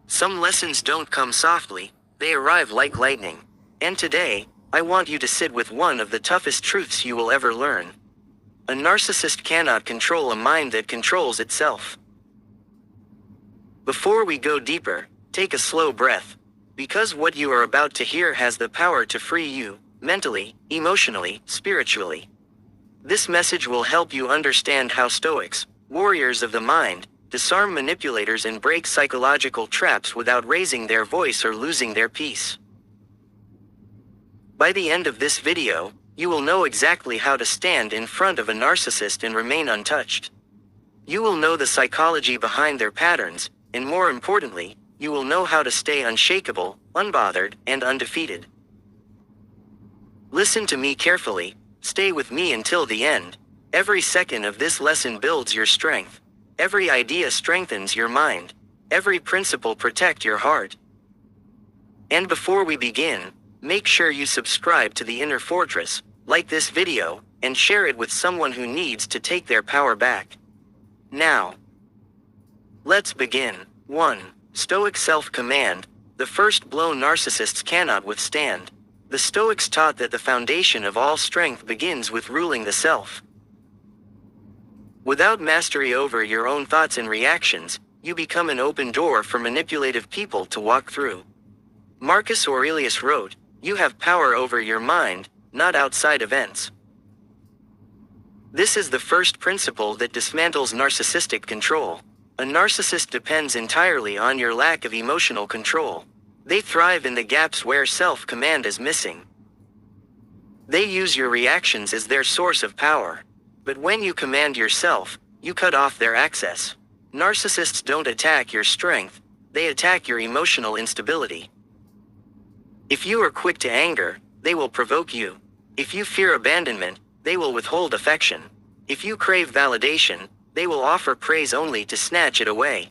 Some lessons don't come softly, they arrive like lightning. And today, I want you to sit with one of the toughest truths you will ever learn. A narcissist cannot control a mind that controls itself. Before we go deeper, take a slow breath, because what you are about to hear has the power to free you, mentally, emotionally, spiritually. This message will help you understand how Stoics, warriors of the mind, disarm manipulators and break psychological traps without raising their voice or losing their peace. By the end of this video, you will know exactly how to stand in front of a narcissist and remain untouched. You will know the psychology behind their patterns, and more importantly, you will know how to stay unshakable, unbothered, and undefeated. Listen to me carefully, stay with me until the end. Every second of this lesson builds your strength. Every idea strengthens your mind. Every principle protects your heart. And before we begin, make sure you subscribe to the Inner Fortress, like this video, and share it with someone who needs to take their power back. Now, let's begin. 1. Stoic self-command, the first blow narcissists cannot withstand. The Stoics taught that the foundation of all strength begins with ruling the self. Without mastery over your own thoughts and reactions, you become an open door for manipulative people to walk through. Marcus Aurelius wrote, "You have power over your mind, not outside events." This is the first principle that dismantles narcissistic control. A narcissist depends entirely on your lack of emotional control. They thrive in the gaps where self-command is missing. They use your reactions as their source of power. But when you command yourself, you cut off their access. Narcissists don't attack your strength, they attack your emotional instability. If you are quick to anger, they will provoke you. If you fear abandonment, they will withhold affection. If you crave validation, they will offer praise only to snatch it away.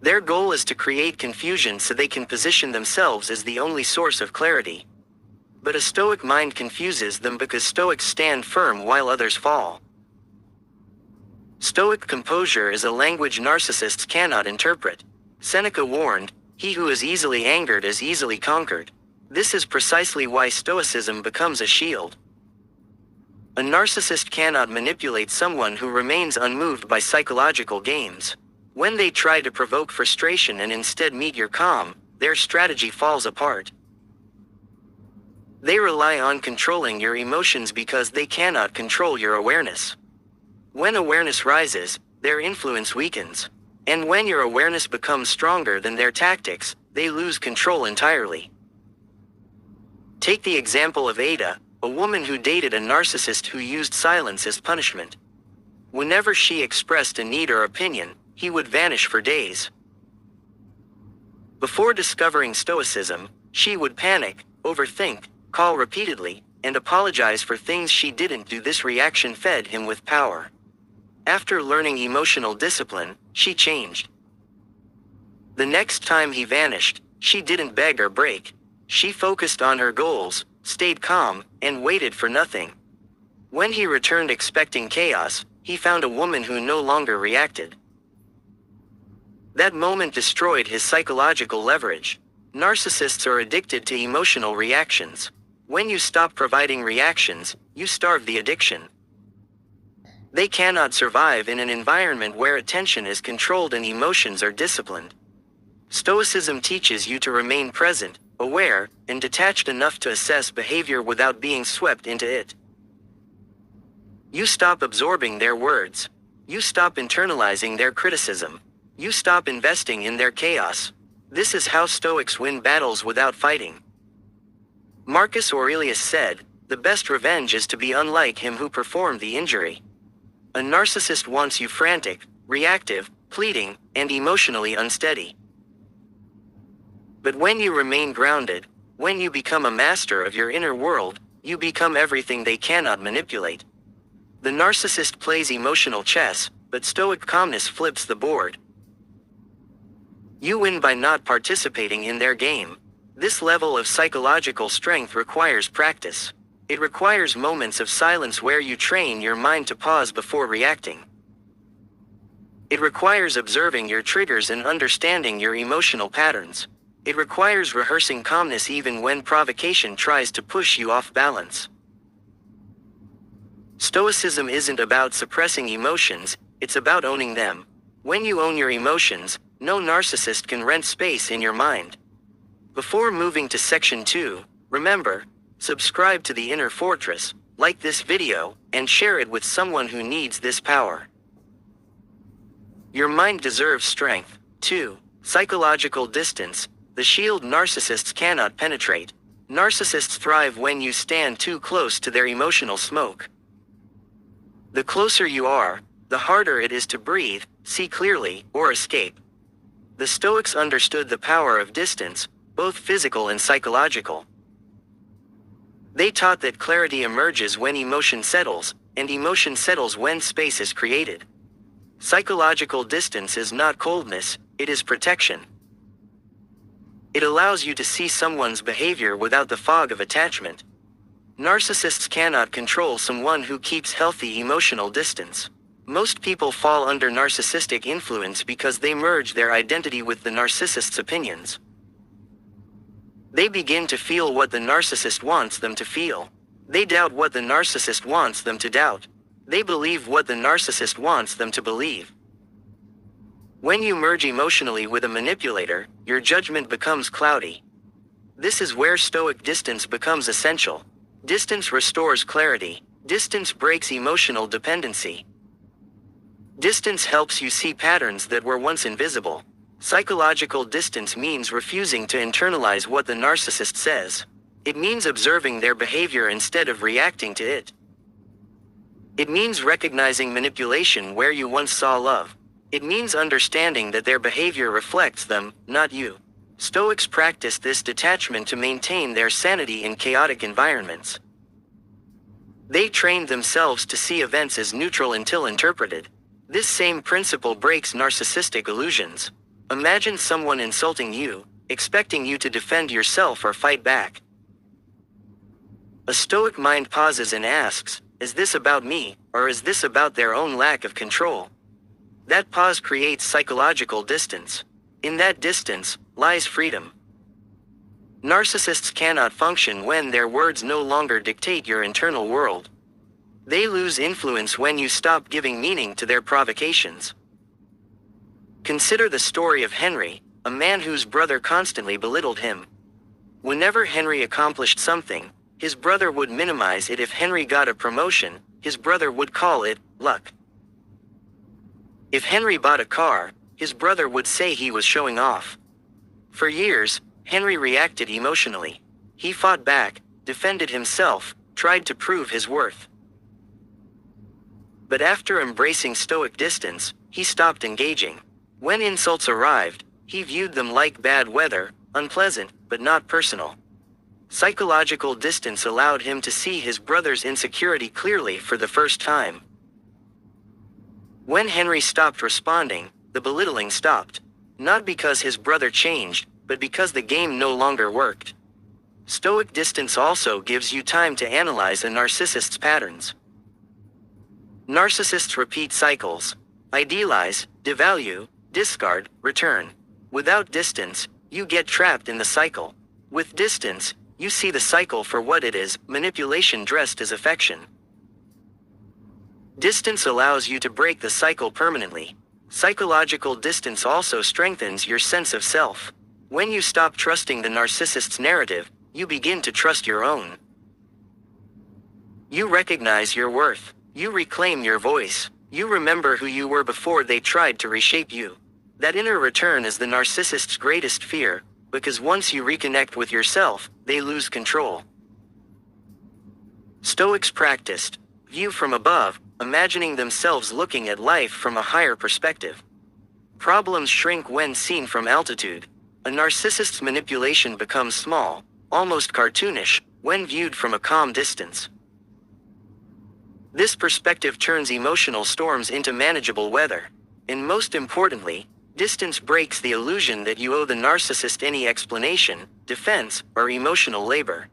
Their goal is to create confusion so they can position themselves as the only source of clarity. But a Stoic mind confuses them because Stoics stand firm while others fall. Stoic composure is a language narcissists cannot interpret. Seneca warned, "He who is easily angered is easily conquered." This is precisely why Stoicism becomes a shield. A narcissist cannot manipulate someone who remains unmoved by psychological games. When they try to provoke frustration and instead meet your calm, their strategy falls apart. They rely on controlling your emotions because they cannot control your awareness. When awareness rises, their influence weakens. And when your awareness becomes stronger than their tactics, they lose control entirely. Take the example of Ada, a woman who dated a narcissist who used silence as punishment. Whenever she expressed a need or opinion, he would vanish for days. Before discovering Stoicism, she would panic, overthink, call repeatedly, and apologize for things she didn't do. This reaction fed him with power. After learning emotional discipline, she changed. The next time he vanished, she didn't beg or break. She focused on her goals, stayed calm, and waited for nothing. When he returned expecting chaos, he found a woman who no longer reacted. That moment destroyed his psychological leverage. Narcissists are addicted to emotional reactions. When you stop providing reactions, you starve the addiction. They cannot survive in an environment where attention is controlled and emotions are disciplined. Stoicism teaches you to remain present, aware, and detached enough to assess behavior without being swept into it. You stop absorbing their words. You stop internalizing their criticism. You stop investing in their chaos. This is how Stoics win battles without fighting. Marcus Aurelius said, "The best revenge is to be unlike him who performed the injury." A narcissist wants you frantic, reactive, pleading, and emotionally unsteady. But when you remain grounded, when you become a master of your inner world, you become everything they cannot manipulate. The narcissist plays emotional chess, but Stoic calmness flips the board. You win by not participating in their game. This level of psychological strength requires practice. It requires moments of silence where you train your mind to pause before reacting. It requires observing your triggers and understanding your emotional patterns. It requires rehearsing calmness even when provocation tries to push you off balance. Stoicism isn't about suppressing emotions, it's about owning them. When you own your emotions, no narcissist can rent space in your mind. Before moving to section 2, remember, subscribe to the Inner Fortress, like this video, and share it with someone who needs this power. Your mind deserves strength. 2. Psychological distance, the shield narcissists cannot penetrate. Narcissists thrive when you stand too close to their emotional smoke. The closer you are, the harder it is to breathe, see clearly, or escape. The Stoics understood the power of distance, both physical and psychological. They taught that clarity emerges when emotion settles, and emotion settles when space is created. Psychological distance is not coldness, it is protection. It allows you to see someone's behavior without the fog of attachment. Narcissists cannot control someone who keeps healthy emotional distance. Most people fall under narcissistic influence because they merge their identity with the narcissist's opinions. They begin to feel what the narcissist wants them to feel. They doubt what the narcissist wants them to doubt. They believe what the narcissist wants them to believe. When you merge emotionally with a manipulator, your judgment becomes cloudy. This is where Stoic distance becomes essential. Distance restores clarity. Distance breaks emotional dependency. Distance helps you see patterns that were once invisible. Psychological distance means refusing to internalize what the narcissist says. It means observing their behavior instead of reacting to it. It means recognizing manipulation where you once saw love. It means understanding that their behavior reflects them, not you. Stoics practiced this detachment to maintain their sanity in chaotic environments. They trained themselves to see events as neutral until interpreted. This same principle breaks narcissistic illusions. Imagine someone insulting you, expecting you to defend yourself or fight back. A Stoic mind pauses and asks, is this about me, or is this about their own lack of control? That pause creates psychological distance. In that distance lies freedom. Narcissists cannot function when their words no longer dictate your internal world. They lose influence when you stop giving meaning to their provocations. Consider the story of Henry, a man whose brother constantly belittled him. Whenever Henry accomplished something, his brother would minimize it. If Henry got a promotion, his brother would call it luck. If Henry bought a car, his brother would say he was showing off. For years, Henry reacted emotionally. He fought back, defended himself, tried to prove his worth. But after embracing Stoic distance, he stopped engaging. When insults arrived, he viewed them like bad weather, unpleasant, but not personal. Psychological distance allowed him to see his brother's insecurity clearly for the first time. When Henry stopped responding, the belittling stopped. Not because his brother changed, but because the game no longer worked. Stoic distance also gives you time to analyze a narcissist's patterns. Narcissists repeat cycles. Idealize, devalue, discard, return. Without distance, you get trapped in the cycle. With distance, you see the cycle for what it is, manipulation dressed as affection. Distance allows you to break the cycle permanently. Psychological distance also strengthens your sense of self. When you stop trusting the narcissist's narrative, you begin to trust your own. You recognize your worth. You reclaim your voice. You remember who you were before they tried to reshape you. That inner return is the narcissist's greatest fear, because once you reconnect with yourself, they lose control. Stoics practiced view from above, imagining themselves looking at life from a higher perspective. Problems shrink when seen from altitude. A narcissist's manipulation becomes small, almost cartoonish, when viewed from a calm distance. This perspective turns emotional storms into manageable weather. And most importantly, distance breaks the illusion that you owe the narcissist any explanation, defense, or emotional labor.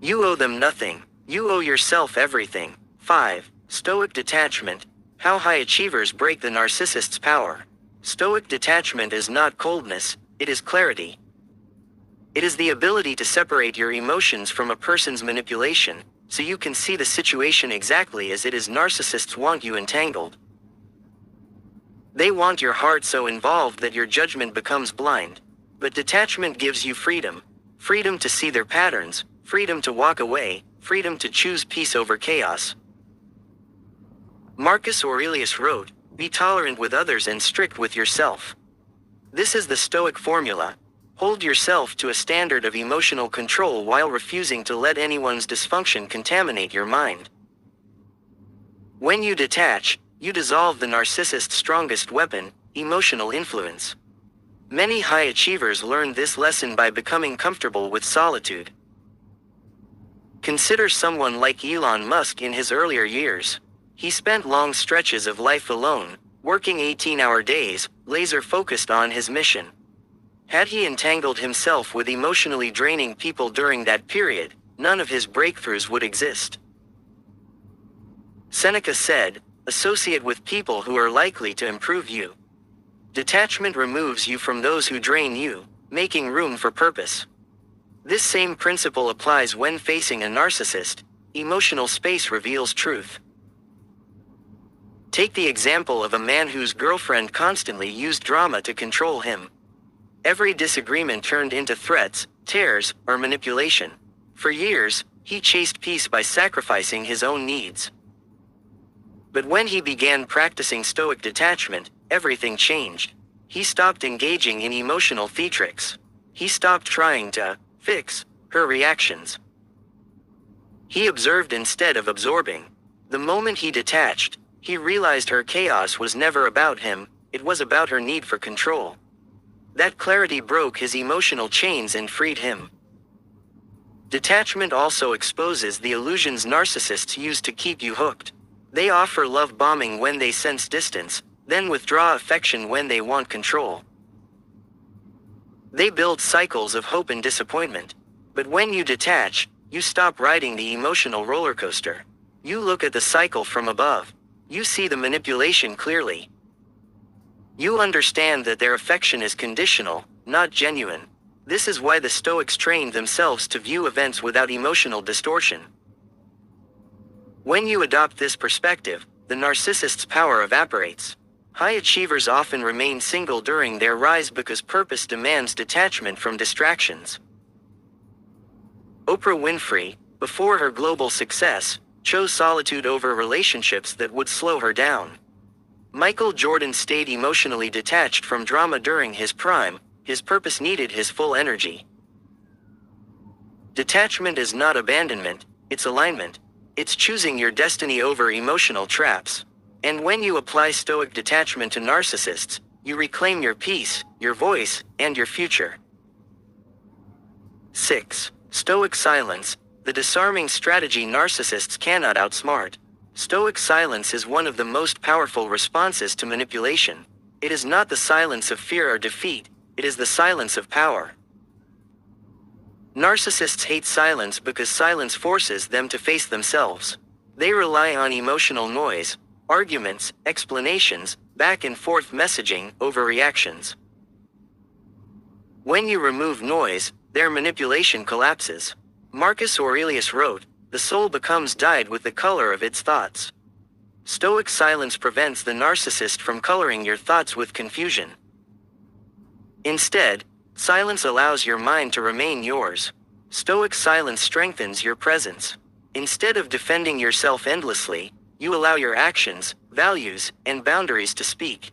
You owe them nothing. You owe yourself everything. 5. Stoic detachment. How high achievers break the narcissist's power. Stoic detachment is not coldness, it is clarity. It is the ability to separate your emotions from a person's manipulation, so you can see the situation exactly as it is. Narcissists want you entangled. They want your heart so involved that your judgment becomes blind. But detachment gives you freedom. Freedom to see their patterns, freedom to walk away, freedom to choose peace over chaos. Marcus Aurelius wrote, "Be tolerant with others and strict with yourself." This is the Stoic formula. Hold yourself to a standard of emotional control while refusing to let anyone's dysfunction contaminate your mind. When you detach, you dissolve the narcissist's strongest weapon, emotional influence. Many high achievers learn this lesson by becoming comfortable with solitude. Consider someone like Elon Musk in his earlier years. He spent long stretches of life alone, working 18-hour days, laser-focused on his mission. Had he entangled himself with emotionally draining people during that period, none of his breakthroughs would exist. Seneca said, "Associate with people who are likely to improve you." Detachment removes you from those who drain you, making room for purpose. This same principle applies when facing a narcissist. Emotional space reveals truth. Take the example of a man whose girlfriend constantly used drama to control him. Every disagreement turned into threats, tears, or manipulation. For years, he chased peace by sacrificing his own needs. But when he began practicing Stoic detachment, everything changed. He stopped engaging in emotional theatrics. He stopped trying to fix her reactions. He observed instead of absorbing. The moment he detached, he realized her chaos was never about him, it was about her need for control. That clarity broke his emotional chains and freed him. Detachment also exposes the illusions narcissists use to keep you hooked. They offer love bombing when they sense distance, then withdraw affection when they want control. They build cycles of hope and disappointment. But when you detach, you stop riding the emotional roller coaster. You look at the cycle from above. You see the manipulation clearly. You understand that their affection is conditional, not genuine. This is why the Stoics trained themselves to view events without emotional distortion. When you adopt this perspective, the narcissist's power evaporates. High achievers often remain single during their rise because purpose demands detachment from distractions. Oprah Winfrey, before her global success, chose solitude over relationships that would slow her down. Michael Jordan stayed emotionally detached from drama during his prime. His purpose needed his full energy. Detachment is not abandonment, it's alignment. It's choosing your destiny over emotional traps. And when you apply Stoic detachment to narcissists, you reclaim your peace, your voice, and your future. 6. Stoic silence, the disarming strategy narcissists cannot outsmart. Stoic silence is one of the most powerful responses to manipulation. It is not the silence of fear or defeat, it is the silence of power. Narcissists hate silence because silence forces them to face themselves. They rely on emotional noise, arguments, explanations, back and forth messaging over reactions. When you remove noise, their manipulation collapses. Marcus Aurelius wrote, "The soul becomes dyed with the color of its thoughts." Stoic silence prevents the narcissist from coloring your thoughts with confusion. Instead, silence allows your mind to remain yours. Stoic silence strengthens your presence. Instead of defending yourself endlessly, you allow your actions, values, and boundaries to speak.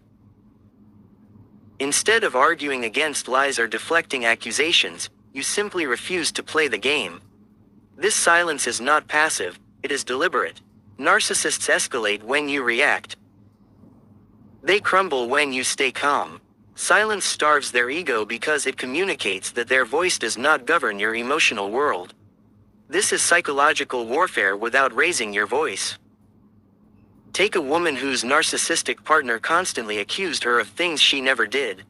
Instead of arguing against lies or deflecting accusations, you simply refuse to play the game. This silence is not passive, it is deliberate. Narcissists escalate when you react. They crumble when you stay calm. Silence starves their ego because it communicates that their voice does not govern your emotional world. This is psychological warfare without raising your voice. Take a woman whose narcissistic partner constantly accused her of things she never did.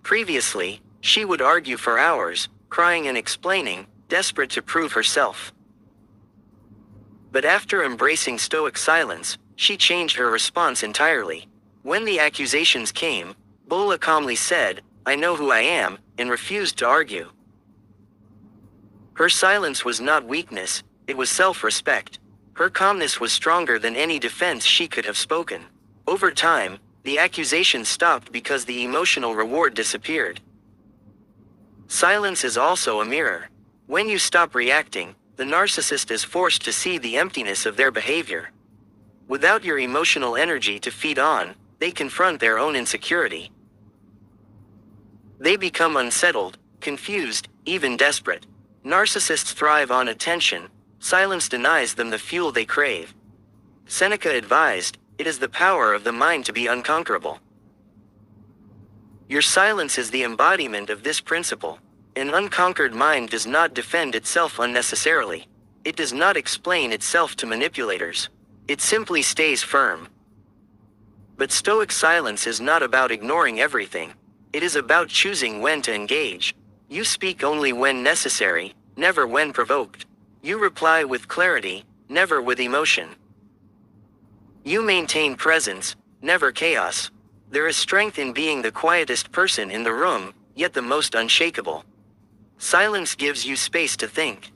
Previously, she would argue for hours, crying and explaining, desperate to prove herself. But after embracing Stoic silence, she changed her response entirely. When the accusations came, Bola calmly said, "I know who I am," and refused to argue. Her silence was not weakness, it was self-respect. Her calmness was stronger than any defense she could have spoken. Over time, the accusations stopped because the emotional reward disappeared. Silence is also a mirror. When you stop reacting, the narcissist is forced to see the emptiness of their behavior. Without your emotional energy to feed on, they confront their own insecurity. They become unsettled, confused, even desperate. Narcissists thrive on attention. Silence denies them the fuel they crave. Seneca advised, "It is the power of the mind to be unconquerable." Your silence is the embodiment of this principle. An unconquered mind does not defend itself unnecessarily. It does not explain itself to manipulators. It simply stays firm. But Stoic silence is not about ignoring everything. It is about choosing when to engage. You speak only when necessary, never when provoked. You reply with clarity, never with emotion. You maintain presence, never chaos. There is strength in being the quietest person in the room, yet the most unshakable. Silence gives you space to think.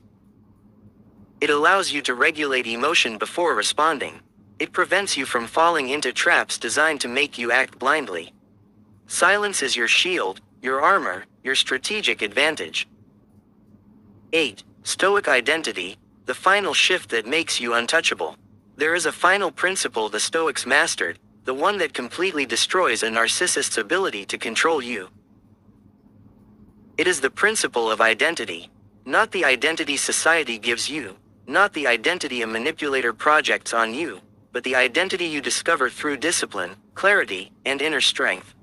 It allows you to regulate emotion before responding. It prevents you from falling into traps designed to make you act blindly. Silence is your shield, your armor, your strategic advantage. 8. Stoic identity, the final shift that makes you untouchable. There is a final principle the Stoics mastered, the one that completely destroys a narcissist's ability to control you. It is the principle of identity, not the identity society gives you, not the identity a manipulator projects on you, but the identity you discover through discipline, clarity, and inner strength.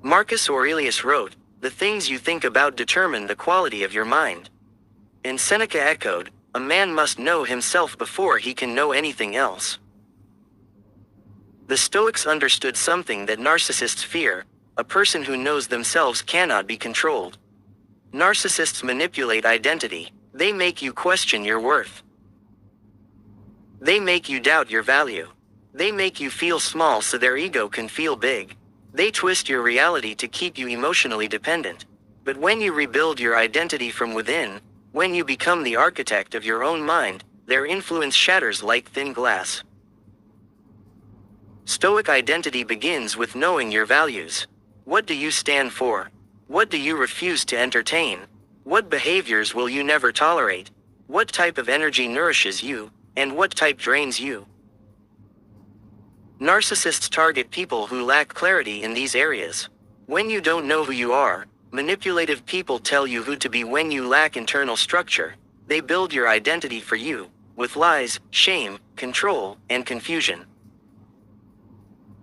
Marcus Aurelius wrote, "The things you think about determine the quality of your mind." And Seneca echoed, "A man must know himself before he can know anything else." The Stoics understood something that narcissists fear: a person who knows themselves cannot be controlled. Narcissists manipulate identity. They make you question your worth. They make you doubt your value. They make you feel small so their ego can feel big. They twist your reality to keep you emotionally dependent. But when you rebuild your identity from within, when you become the architect of your own mind, their influence shatters like thin glass. Stoic identity begins with knowing your values. What do you stand for? What do you refuse to entertain? What behaviors will you never tolerate? What type of energy nourishes you, and what type drains you? Narcissists target people who lack clarity in these areas. When you don't know who you are, manipulative people tell you who to be. When you lack internal structure, they build your identity for you, with lies, shame, control, and confusion.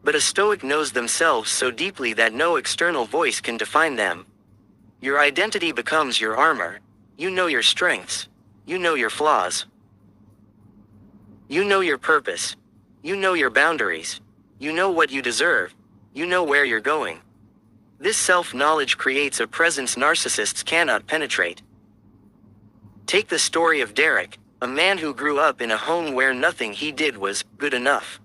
But a Stoic knows themselves so deeply that no external voice can define them. Your identity becomes your armor. You know your strengths. You know your flaws. You know your purpose. You know your boundaries. You know what you deserve. You know where you're going. This self-knowledge creates a presence narcissists cannot penetrate. Take the story of Derek, a man who grew up in a home where nothing he did was good enough.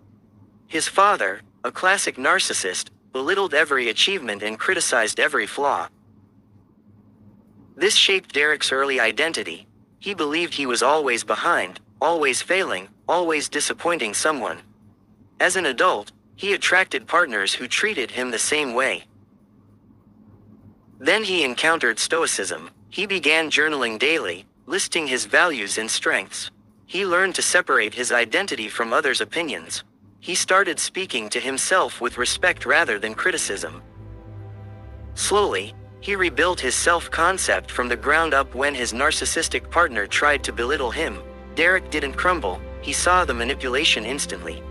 His father, a classic narcissist, belittled every achievement and criticized every flaw. This shaped Derek's early identity. He believed he was always behind, always failing, always disappointing someone. As an adult, he attracted partners who treated him the same way. Then he encountered Stoicism. He began journaling daily, listing his values and strengths. He learned to separate his identity from others' opinions. He started speaking to himself with respect rather than criticism. Slowly, he rebuilt his self-concept from the ground up. When his narcissistic partner tried to belittle him, Derek didn't crumble. He saw the manipulation instantly.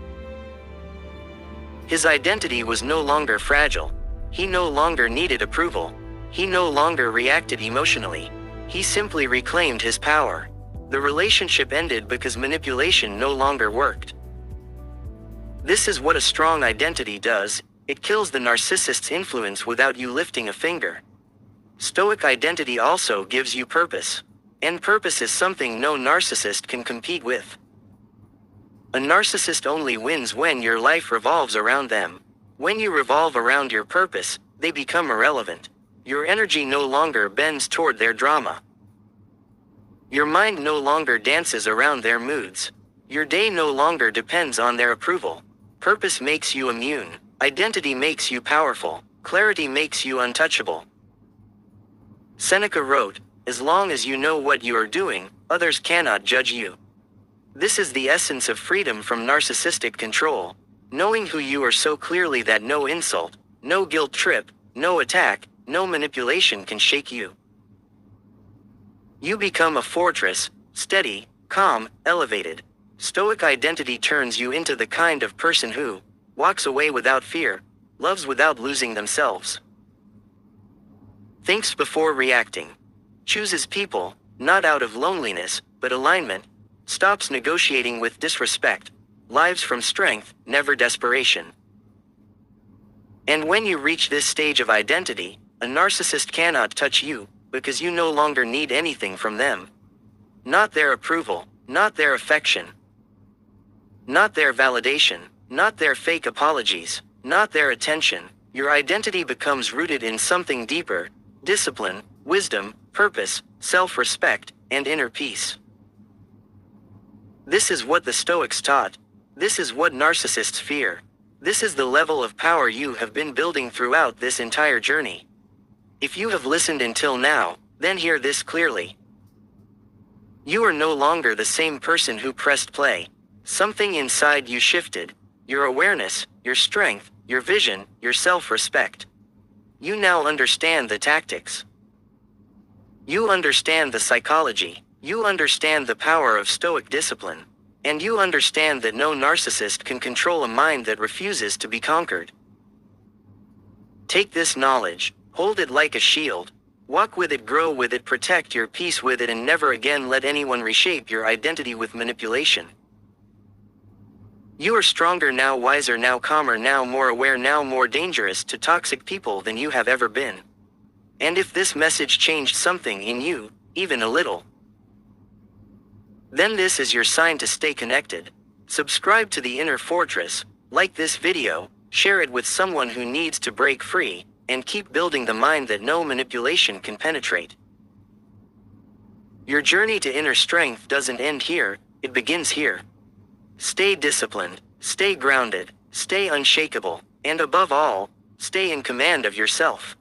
His identity was no longer fragile. He no longer needed approval. He no longer reacted emotionally. He simply reclaimed his power. The relationship ended because manipulation no longer worked. This is what a strong identity does. It kills the narcissist's influence without you lifting a finger. Stoic identity also gives you purpose. And purpose is something no narcissist can compete with. A A narcissist only wins when your life revolves around them. When you revolve around your purpose, they become irrelevant. Your energy no longer bends toward their drama. Your mind no longer dances around their moods. Your day no longer depends on their approval. Purpose makes you immune. Identity makes you powerful. Clarity makes you untouchable. Seneca wrote, "As long as you know what you are doing, others cannot judge you." This is the essence of freedom from narcissistic control. Knowing who you are so clearly that no insult, no guilt trip, no attack, no manipulation can shake you. You become a fortress, steady, calm, elevated. Stoic identity turns you into the kind of person who walks away without fear, loves without losing themselves, thinks before reacting, chooses people, not out of loneliness, but alignment, stops negotiating with disrespect, lives from strength, never desperation. And when you reach this stage of identity, a narcissist cannot touch you, because you no longer need anything from them. Not their approval, not their affection, not their validation, not their fake apologies, not their attention. Your identity becomes rooted in something deeper: discipline, wisdom, purpose, self-respect, and inner peace. This is what the Stoics taught. This is what narcissists fear. This is the level of power you have been building throughout this entire journey. If you have listened until now, then hear this clearly. You are no longer the same person who pressed play. Something inside you shifted. Your awareness, your strength, your vision, your self-respect. You now understand the tactics. You understand the psychology. You understand the power of Stoic discipline. And you understand that no narcissist can control a mind that refuses to be conquered. Take this knowledge, hold it like a shield, walk with it, grow with it, protect your peace with it, and never again let anyone reshape your identity with manipulation. You are stronger now, wiser now, calmer now, more aware now, more dangerous to toxic people than you have ever been. And if this message changed something in you, even a little, then this is your sign to stay connected. Subscribe to the Inner Fortress, like this video, share it with someone who needs to break free, and keep building the mind that no manipulation can penetrate. Your journey to inner strength doesn't end here, it begins here. Stay disciplined, stay grounded, stay unshakable, and above all, stay in command of yourself.